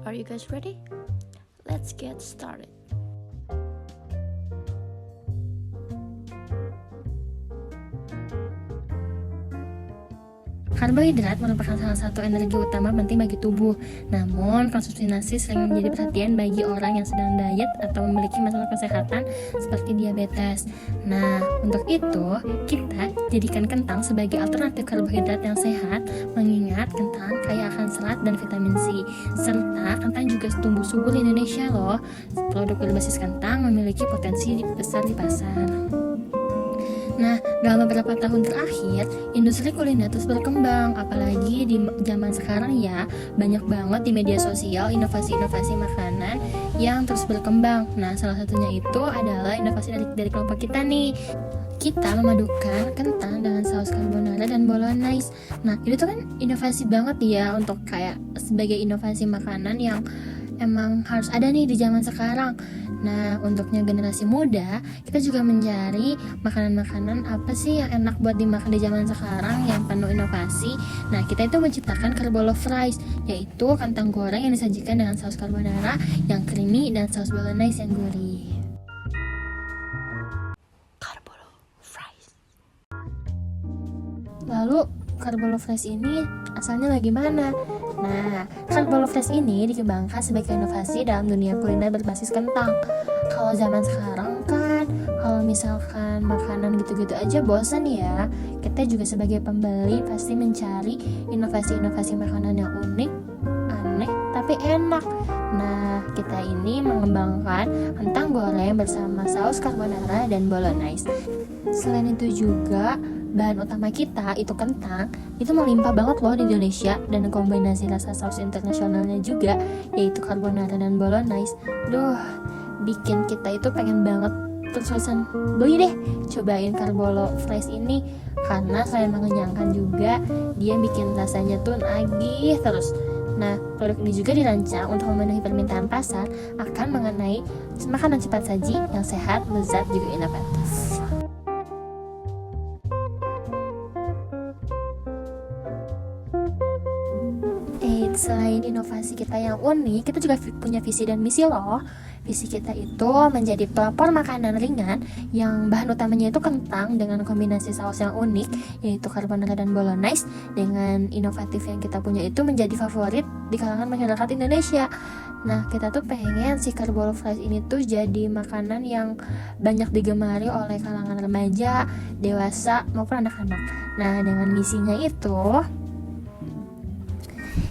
Are you guys ready? Let's get started. Karbohidrat merupakan salah satu energi utama penting bagi tubuh. Namun, konsumsi nasi sering menjadi perhatian bagi orang yang sedang diet atau memiliki masalah kesehatan seperti diabetes. Nah, untuk itu, kita jadikan kentang sebagai alternatif karbohidrat yang sehat, mengingat kentang kaya akan serat dan vitamin C. Serta, kentang juga tumbuh subur di Indonesia loh. Produk berbasis kentang memiliki potensi besar di pasar. Nah, dalam beberapa tahun terakhir, industri kuliner terus berkembang, apalagi di zaman sekarang ya, banyak banget di media sosial inovasi-inovasi makanan yang terus berkembang. Nah, salah satunya itu adalah inovasi dari kelompok kita nih. Kita memadukan kentang dengan saus carbonara dan bolognese. Nah, itu tuh kan inovasi banget ya untuk kayak sebagai inovasi makanan yang emang harus ada nih di zaman sekarang. Nah, untuknya generasi muda, kita juga mencari makanan-makanan apa sih yang enak buat dimakan di zaman sekarang yang penuh inovasi. Nah, kita itu menciptakan Carbolo Fries, yaitu kentang goreng yang disajikan dengan saus carbonara yang creamy dan saus bolognese yang gurih. Carbolo Fries. Lalu, Carbolo Fries ini asalnya lagi mana? Nah, Carbolo Fries ini dikembangkan sebagai inovasi dalam dunia kuliner berbasis kentang. Kalau zaman sekarang kan, kalau misalkan makanan gitu-gitu aja bosan ya. Kita juga sebagai pembeli pasti mencari inovasi-inovasi makanan yang unik, aneh, tapi enak. Nah, kita ini mengembangkan kentang goreng bersama saus carbonara dan bolognese. Selain itu juga, bahan utama kita itu kentang, itu melimpah banget loh di Indonesia, dan kombinasi rasa saus internasionalnya juga, yaitu carbonara dan bolognese. Duh, bikin kita itu pengen banget terus-terusan beli deh, cobain Carbolo Fries ini, karena selain mengenyangkan juga, dia bikin rasanya tuh nagih terus. Nah, produk ini juga dirancang untuk memenuhi permintaan pasar akan mengenai makanan cepat saji yang sehat, lezat, juga inovatif. Selain inovasi kita yang unik, kita juga punya visi dan misi loh. Visi kita itu menjadi pelopor makanan ringan yang bahan utamanya itu kentang dengan kombinasi saus yang unik, yaitu carbonara dan bolognese. Dengan inovatif yang kita punya itu menjadi favorit di kalangan masyarakat Indonesia. Nah, kita tuh pengen si Carbolo Fries ini tuh jadi makanan yang banyak digemari oleh kalangan remaja, dewasa, maupun anak-anak. Nah, dengan misinya itu,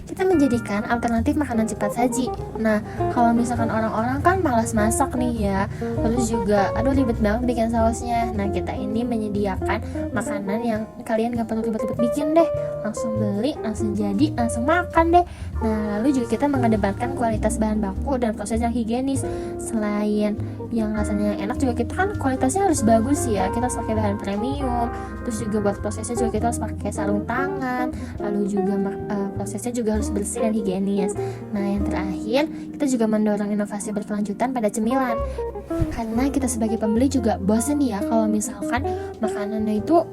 kita menjadikan alternatif makanan cepat saji. Nah, kalau misalkan orang-orang kan malas masak nih ya, terus juga aduh ribet banget bikin sausnya. Nah, kita ini menyediakan makanan yang kalian gak perlu ribet-ribet bikin deh, langsung beli, langsung jadi, langsung makan deh. Nah, lalu juga kita mengedepankan kualitas bahan baku dan proses yang higienis. Selain yang rasanya enak, juga kita kan kualitasnya harus bagus ya, kita harus pakai bahan premium. Terus juga buat prosesnya juga kita harus pakai sarung tangan, lalu juga prosesnya juga harus bersih dan higienis. Nah, yang terakhir, kita juga mendorong inovasi berkelanjutan pada cemilan, karena kita sebagai pembeli juga bosen ya kalau misalkan makanannya itu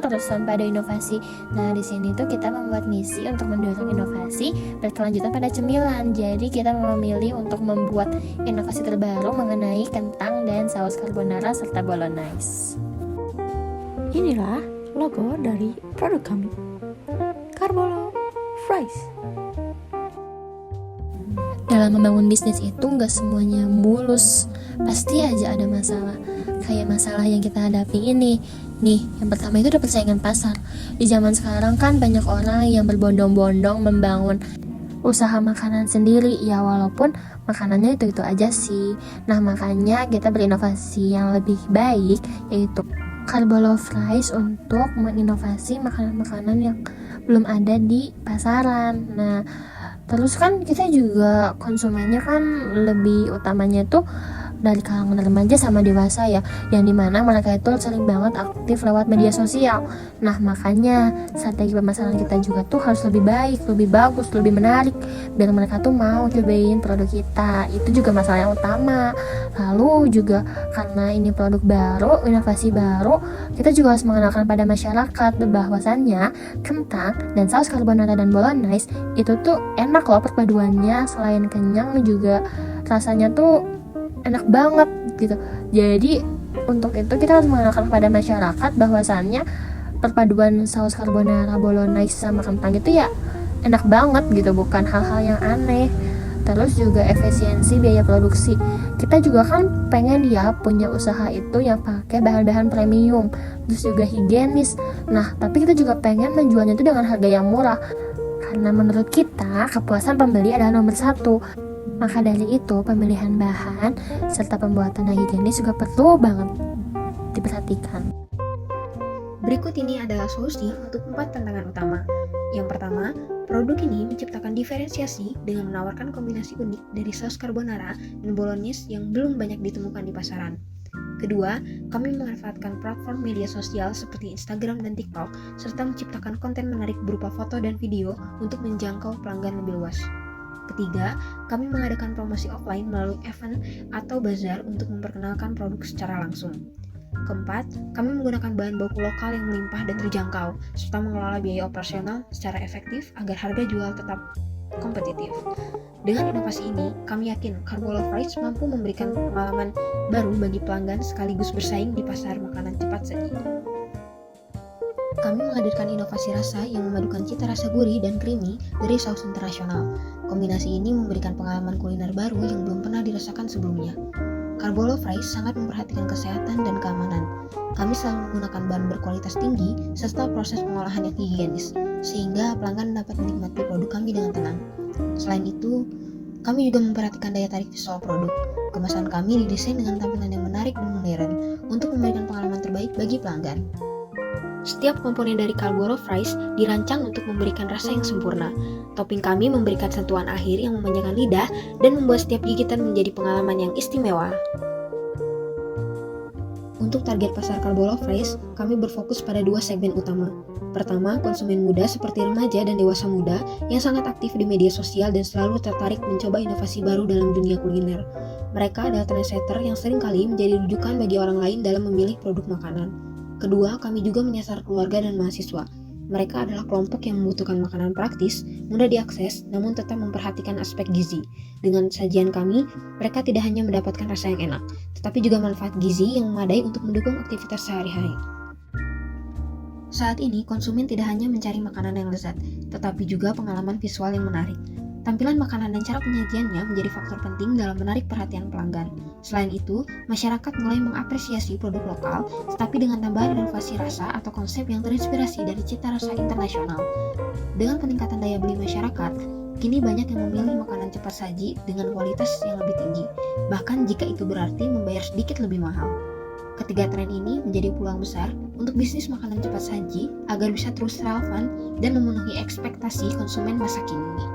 terus tanpa ada inovasi. Nah, di sini tuh kita membuat misi untuk mendorong inovasi berkelanjutan pada cemilan. Jadi kita memilih untuk membuat inovasi terbaru mengenai kentang dan saus carbonara serta bolognese. Inilah logo dari produk kami, Carbolo Fries. Dalam membangun bisnis itu gak semuanya mulus, pasti aja ada masalah. Kayak masalah yang kita hadapi ini. Nih, yang pertama itu ada persaingan pasar. Di zaman sekarang kan banyak orang yang berbondong-bondong membangun usaha makanan sendiri, ya walaupun makanannya itu aja sih. Nah, makanya kita berinovasi yang lebih baik, yaitu Carbolo Fries untuk menginovasi makanan-makanan yang belum ada di pasaran. Nah, terus kan kita juga konsumennya kan lebih utamanya tuh dari kalangan remaja sama dewasa ya, yang dimana mereka itu sering banget aktif lewat media sosial. Nah makanya strategi pemasaran kita juga tuh harus lebih baik, lebih bagus, lebih menarik, biar mereka tuh mau cobain produk kita. Itu juga masalah yang utama. Lalu juga karena ini produk baru, inovasi baru, kita juga harus mengenalkan pada masyarakat bahwasannya kentang dan saus carbonara dan bolognese itu tuh enak loh perpaduannya. Selain kenyang juga rasanya tuh enak banget gitu. Jadi untuk itu kita harus mengenalkan kepada masyarakat bahwasannya perpaduan saus carbonara, bolognese sama kentang itu ya enak banget gitu, bukan hal-hal yang aneh. Terus juga efisiensi biaya produksi. Kita juga kan pengen ya punya usaha itu yang pakai bahan-bahan premium, terus juga higienis. Nah tapi kita juga pengen menjualnya itu dengan harga yang murah, karena menurut kita kepuasan pembeli adalah nomor satu. Maka dari itu pemilihan bahan serta pembuatan yang higienis juga perlu banget diperhatikan. Berikut ini adalah solusi untuk 4 tantangan utama. Yang pertama, produk ini menciptakan diferensiasi dengan menawarkan kombinasi unik dari saus carbonara dan bolognese yang belum banyak ditemukan di pasaran. Kedua, kami memanfaatkan platform media sosial seperti Instagram dan TikTok, serta menciptakan konten menarik berupa foto dan video untuk menjangkau pelanggan lebih luas. Ketiga, kami mengadakan promosi offline melalui event atau bazar untuk memperkenalkan produk secara langsung. Keempat, kami menggunakan bahan baku lokal yang melimpah dan terjangkau, serta mengelola biaya operasional secara efektif agar harga jual tetap kompetitif. Dengan inovasi ini, kami yakin Carbolo Fries mampu memberikan pengalaman baru bagi pelanggan sekaligus bersaing di pasar makanan cepat saji. Kami menghadirkan inovasi rasa yang memadukan cita rasa gurih dan creamy dari saus internasional. Kombinasi ini memberikan pengalaman kuliner baru yang belum pernah dirasakan sebelumnya. Carbolo Fries sangat memperhatikan kesehatan dan keamanan. Kami selalu menggunakan bahan berkualitas tinggi serta proses pengolahan yang higienis, sehingga pelanggan dapat menikmati produk kami dengan tenang. Selain itu, kami juga memperhatikan daya tarik visual produk. Kemasan kami didesain dengan tampilan yang menarik dan modern untuk memberikan pengalaman terbaik bagi pelanggan. Setiap komponen dari Carbolo Fries dirancang untuk memberikan rasa yang sempurna. Topping kami memberikan sentuhan akhir yang memanjakan lidah dan membuat setiap gigitan menjadi pengalaman yang istimewa. Untuk target pasar Carbolo Fries, kami berfokus pada 2 segmen utama. Pertama, konsumen muda seperti remaja dan dewasa muda yang sangat aktif di media sosial dan selalu tertarik mencoba inovasi baru dalam dunia kuliner. Mereka adalah trendsetter yang seringkali menjadi rujukan bagi orang lain dalam memilih produk makanan. Kedua, kami juga menyasar keluarga dan mahasiswa. Mereka adalah kelompok yang membutuhkan makanan praktis, mudah diakses, namun tetap memperhatikan aspek gizi. Dengan sajian kami, mereka tidak hanya mendapatkan rasa yang enak, tetapi juga manfaat gizi yang memadai untuk mendukung aktivitas sehari-hari. Saat ini, konsumen tidak hanya mencari makanan yang lezat, tetapi juga pengalaman visual yang menarik. Tampilan makanan dan cara penyajiannya menjadi faktor penting dalam menarik perhatian pelanggan. Selain itu, masyarakat mulai mengapresiasi produk lokal, tetapi dengan tambahan inovasi rasa atau konsep yang terinspirasi dari cita rasa internasional. Dengan peningkatan daya beli masyarakat, kini banyak yang memilih makanan cepat saji dengan kualitas yang lebih tinggi, bahkan jika itu berarti membayar sedikit lebih mahal. Ketiga tren ini menjadi peluang besar untuk bisnis makanan cepat saji agar bisa terus relevan dan memenuhi ekspektasi konsumen masa kini.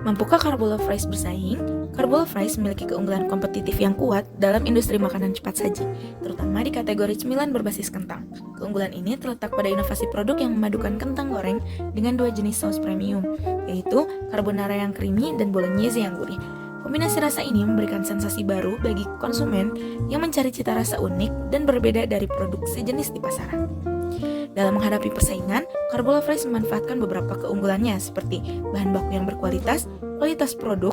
Mampukah Carbolo Fries bersaing? Carbolo Fries memiliki keunggulan kompetitif yang kuat dalam industri makanan cepat saji, terutama di kategori cemilan berbasis kentang. Keunggulan ini terletak pada inovasi produk yang memadukan kentang goreng dengan 2 jenis saus premium, yaitu carbonara yang creamy dan bolognese yang gurih. Kombinasi rasa ini memberikan sensasi baru bagi konsumen yang mencari cita rasa unik dan berbeda dari produk sejenis di pasaran. Dalam menghadapi persaingan, Carbolo Fries memanfaatkan beberapa keunggulannya seperti bahan baku yang berkualitas, kualitas produk,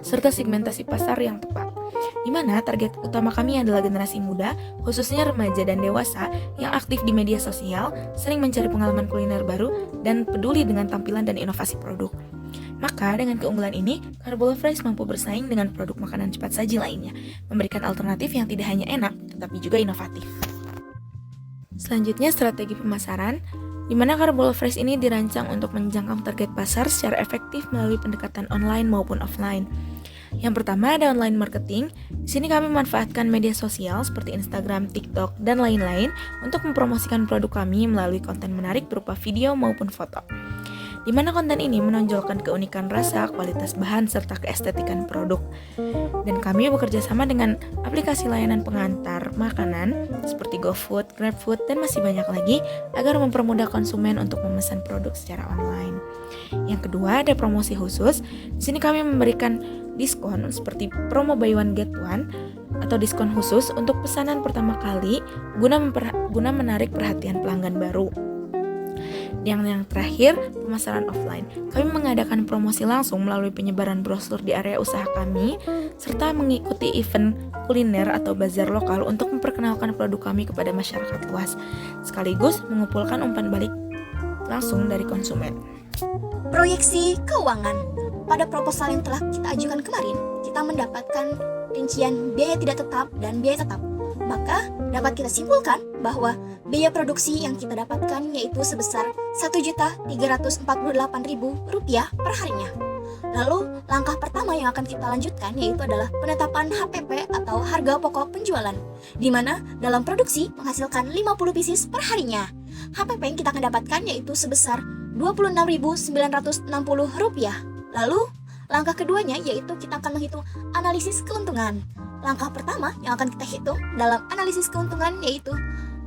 serta segmentasi pasar yang tepat. Di mana target utama kami adalah generasi muda, khususnya remaja dan dewasa yang aktif di media sosial, sering mencari pengalaman kuliner baru, dan peduli dengan tampilan dan inovasi produk. Maka dengan keunggulan ini, Carbolo Fries mampu bersaing dengan produk makanan cepat saji lainnya, memberikan alternatif yang tidak hanya enak, tetapi juga inovatif. Selanjutnya strategi pemasaran, di mana Carbolo Fries ini dirancang untuk menjangkau target pasar secara efektif melalui pendekatan online maupun offline. Yang pertama ada online marketing. Di sini kami memanfaatkan media sosial seperti Instagram, TikTok, dan lain-lain untuk mempromosikan produk kami melalui konten menarik berupa video maupun foto. di mana konten ini menonjolkan keunikan rasa, kualitas bahan, serta keestetikan produk. Dan kami bekerja sama dengan aplikasi layanan pengantar makanan seperti GoFood, GrabFood, dan masih banyak lagi agar mempermudah konsumen untuk memesan produk secara online. Yang kedua, ada promosi khusus. Di sini kami memberikan diskon seperti promo buy one get one atau diskon khusus untuk pesanan pertama kali guna menarik perhatian pelanggan baru. Yang terakhir, pemasaran offline. Kami mengadakan promosi langsung melalui penyebaran brosur di area usaha kami, serta mengikuti event kuliner atau bazar lokal untuk memperkenalkan produk kami kepada masyarakat luas, sekaligus mengumpulkan umpan balik langsung dari konsumen. Proyeksi keuangan. Pada proposal yang telah kita ajukan kemarin, kita mendapatkan rincian biaya tidak tetap dan biaya tetap. Maka dapat kita simpulkan bahwa biaya produksi yang kita dapatkan yaitu sebesar Rp1.348.000 per harinya. Lalu langkah pertama yang akan kita lanjutkan yaitu adalah penetapan HPP atau harga pokok penjualan, di mana dalam produksi menghasilkan 50 pieces per harinya. HPP yang kita akan dapatkan yaitu sebesar Rp26.960. Lalu langkah keduanya yaitu kita akan menghitung analisis keuntungan. Langkah pertama yang akan kita hitung dalam analisis keuntungan yaitu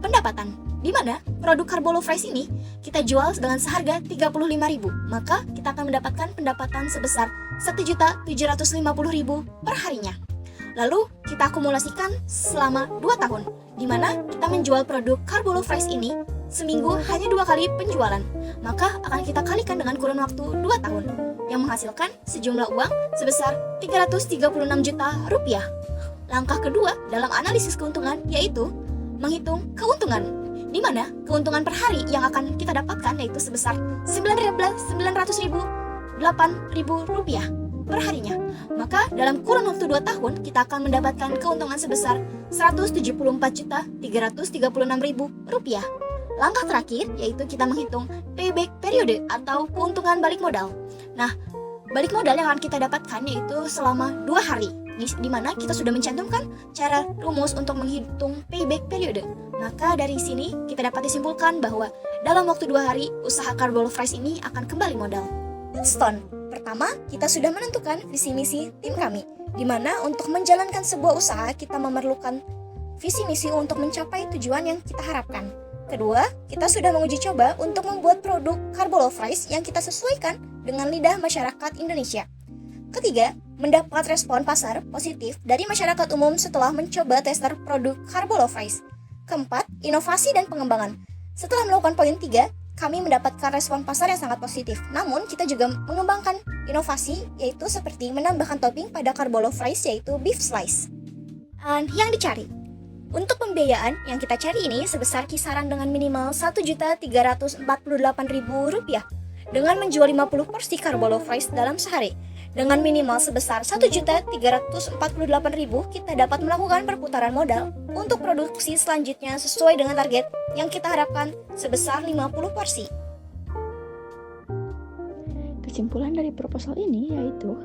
pendapatan, di mana produk Carbolo Fries ini kita jual dengan seharga Rp35.000, maka kita akan mendapatkan pendapatan sebesar Rp1.750.000 per harinya. Lalu kita akumulasikan selama 2 tahun, di mana kita menjual produk Carbolo Fries ini seminggu hanya 2 kali penjualan, maka akan kita kalikan dengan kurun waktu 2 tahun, yang menghasilkan sejumlah uang sebesar Rp336 juta. Langkah kedua dalam analisis keuntungan yaitu menghitung keuntungan, di mana keuntungan per hari yang akan kita dapatkan yaitu sebesar Rp900.008 per harinya. Maka dalam kurun waktu 2 tahun kita akan mendapatkan keuntungan sebesar Rp174.336.000. Langkah terakhir yaitu kita menghitung payback periode atau keuntungan balik modal. Nah, balik modal yang akan kita dapatkan yaitu selama 2 hari, di mana kita sudah mencantumkan cara rumus untuk menghitung payback periode. Maka dari sini kita dapat disimpulkan bahwa dalam waktu 2 hari usaha Carbolo Fries ini akan kembali modal. Milestone. Pertama, kita sudah menentukan visi misi tim kami, di mana untuk menjalankan sebuah usaha kita memerlukan visi misi untuk mencapai tujuan yang kita harapkan. Kedua, kita sudah menguji coba untuk membuat produk Carbolo Fries yang kita sesuaikan dengan lidah masyarakat Indonesia. Ketiga, mendapat respon pasar positif dari masyarakat umum setelah mencoba tester produk Carbolo Fries. Keempat, inovasi dan pengembangan. Setelah melakukan poin 3, kami mendapatkan respon pasar yang sangat positif. Namun, kita juga mengembangkan inovasi, yaitu seperti menambahkan topping pada Carbolo Fries, yaitu beef slice. Dan yang dicari, untuk pembiayaan yang kita cari ini sebesar kisaran dengan minimal Rp1.348.000 dengan menjual 50 porsi Carbolo Fries dalam sehari. Dengan minimal sebesar Rp1.348.000, kita dapat melakukan perputaran modal untuk produksi selanjutnya sesuai dengan target yang kita harapkan sebesar 50 porsi. Kesimpulan dari proposal ini yaitu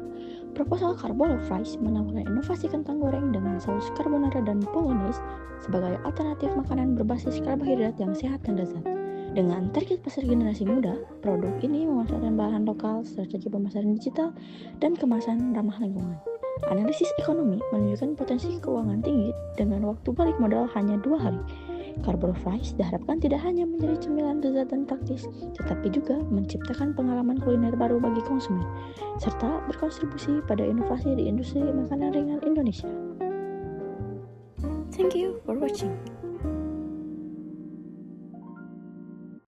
proposal Carbolo Fries menawarkan inovasi kentang goreng dengan saus carbonara dan bolognese sebagai alternatif makanan berbasis karbohidrat yang sehat dan lezat. Dengan target pasar generasi muda, produk ini memanfaatkan bahan lokal, strategi pemasaran digital, dan kemasan ramah lingkungan. Analisis ekonomi menunjukkan potensi keuangan tinggi dengan waktu balik modal hanya 2 hari. Carbolo Fries diharapkan tidak hanya menjadi cemilan lezat dan praktis, tetapi juga menciptakan pengalaman kuliner baru bagi konsumen, serta berkontribusi pada inovasi di industri makanan ringan Indonesia. Thank you for watching.